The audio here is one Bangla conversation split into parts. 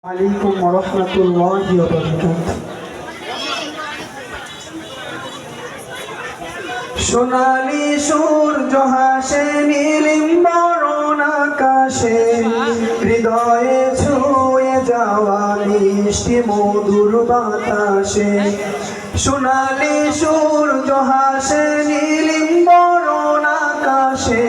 আলাইকুম ওয়া রাহমাতুল্লাহি ওয়া বারাকাতুহু। সোনালি সূর্য হাসে নীলিম্বরণ আকাশে, হৃদয়ে ছুঁয়ে যাওয়া মিষ্টি মধুর বাতাসে। সোনালি সূর্য হাসে নীলিম্বরণ আকাশে,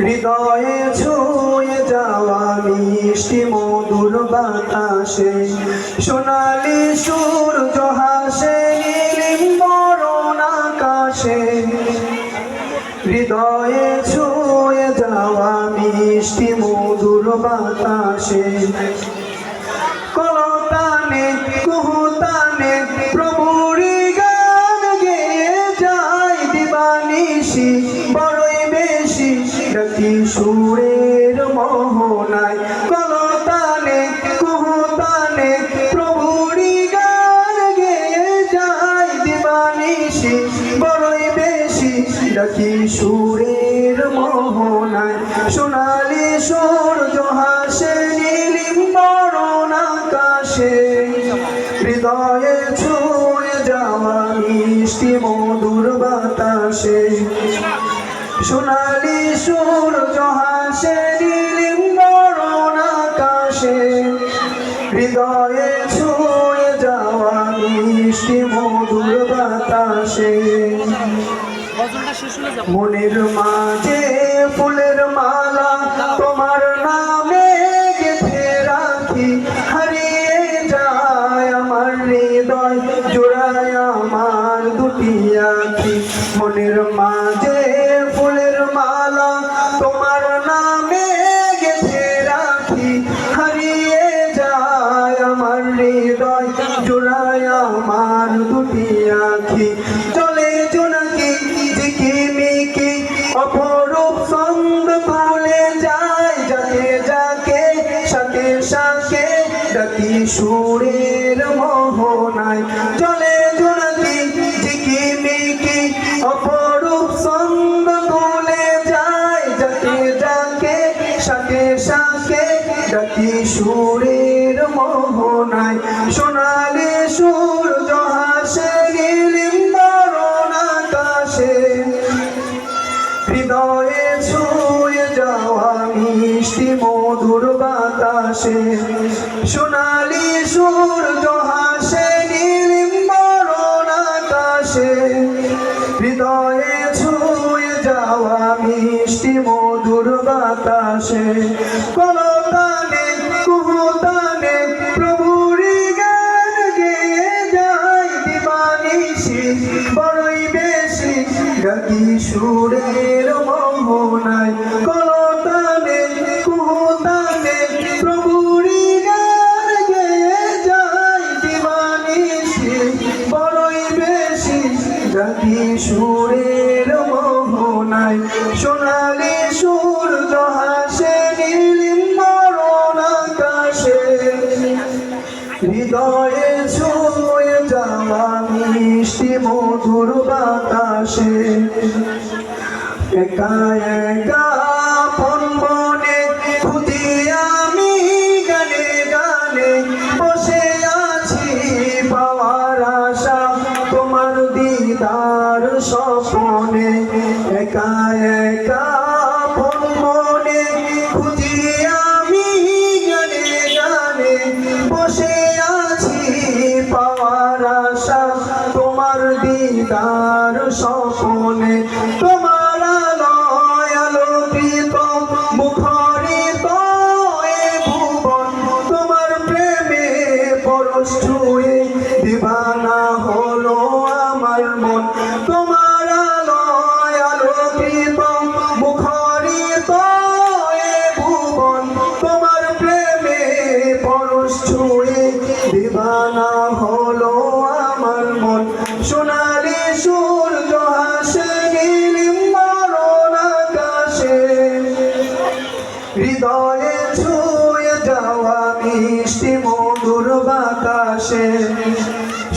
হৃদয়ে ছুঁয়ে যাওয়া মিষ্টি মধুর বাতাসে। সোনালি সূর্য হাসে নীলিম্বরণ আকাশে, হৃদয়ে ছুঁয়ে যাওয়া মিষ্টি মধুর বাতাসে। কলতানে কুহুতানে প্রভুরি গান গেয়ে যায় দিবানিশি, বড়ই বেশি ডাকি সুরের মোহনায়। কলতানে কুহুতানে প্রভুরি গান গেয়ে যায় দিবানিশি, বড়ই বেশি ডাকি সুরের মোহনায়। সোনালি সূর্য হাসে নীলিম্বরণ আকাশে, হৃদয়ে ছুঁয়ে যাওয়া মিষ্টি মধুর বাতাসে। সোনালি সূর্য হাসে নীলিম্বরণ আকাশে, হৃদয়ে ছুঁয়ে যাওয়া মিষ্টি মধুর বাতাসে। মনের মাঝে ফুলের মালা তোমার নামে গেঁথে রাখি, হারিয়ে যায় আমার হৃদয় জোড়ায় আমার দুটি আঁখি। মনের মাঝে ফুলের মালা তোমার নামে গেঁথে রাখি, হারিয়ে যায় আমার হৃদয় জোড়ায় আমার দুটি আঁখি। চলে জোনাকি ঝিকিমিকি অপরূপ ছন্দ তুলে যায়, যাকে যাকে শাকে শাকে ডাকি সুরের মোহনায়। চলে জোনাকি ঝিকিমিকি অপরূপ ছন্দ তুলে যায়, যাকে যাকে শাকে শাকে ডাকি সুরের মোহনায়। সোনালি সূর্য হাসে নীলিম্বরণ আকাশে, হৃদয়ে ছুঁয়ে যাওয়া মিষ্টি মধুর বাতাসে। সোনালি সূর্য হাসে নীলিম্বরণ আকাশে, হৃদয়ে ছুঁয়ে যাওয়া মিষ্টি মধুর বাতাসে। কলতানে কুহুতানে প্রভুরি গান গেয়ে যায় দিবানিশি, বড়ই বেশি ডাকি সুরের মোহনায়। কলতানে কুহুতানে প্রভুরি গান গেয়ে যায় দিবানিশি, বড়ই বেশি ডাকি সুরের মোহনায়। সোনালি সূর্য হাসে নীলিম্বরণ আকাশে, হৃদয়ে ছুঁয়ে যাওয়া মিষ্টি মধুর বাতাসে। একা একা আপন মনে খুঁজি আমি গানে গানে, বসে আছি পাওয়ার আশা তোমার দিদার স্বপনে। একা একা আপন মনে খুঁজি আমি গানে গানে, বসে আছি পাওয়ার আশা তোমার দিদার স্বপনে। তোমার আলোয় আলোকিত মুখরিত এ ভুবন, তোমার প্রেমে পরশ ছুঁয়ে দিবানা হলো আমার মন। তোমার আলোয় আলোকিত মুখরিত এ ভুবন, তোমার প্রেমে পরশ ছুঁয়ে দিবানা হলো আমার মন। সোনালি সূর্য হাসে নীলিম্বরণ আকাশে, হৃদয়ে ছুঁয়ে যাওয়া মিষ্টি মধুর বাতাসে।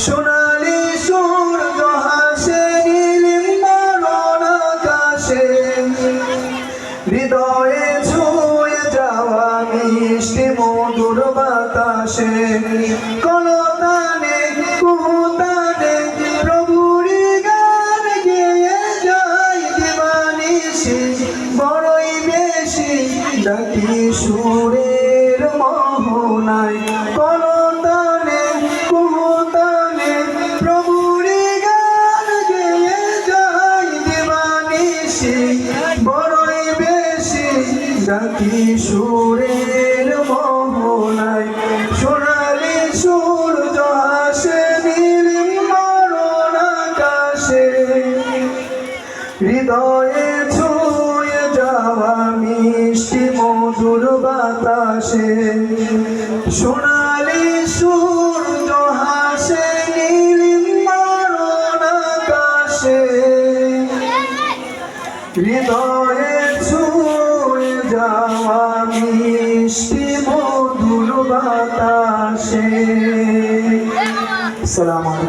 সোনালি সূর্য হাসে নীলিম্বরণ আকাশে, হৃদয়ে ছুঁয়ে যাওয়া মিষ্টি মধুর বাতাসে। বাতাসে কলতানে কুহুতানে প্রভুরি গান গেয়ে যায় দিবানিশি বড়ই বেশি ডাকি সুরের মোহনায় কলতানে কুহুতানে প্রভুরি গান গেয়ে যায় দিবানিশি বড়ই বেশি ডাকি সুরের মোহনায় সোনালি সূর্য হাসে নীল মরণ আকাশে হৃদয়ে ছুঁয়ে যাওয়া মিষ্টি মধুর বাতাসে সোনালি সূর্য হাসে নীল মরণ আকাশে হৃদয়ে ছুঁয়ে যাওয়া মিষ্টি মধুর বাতাসে। আসসালামু আলাইকুম।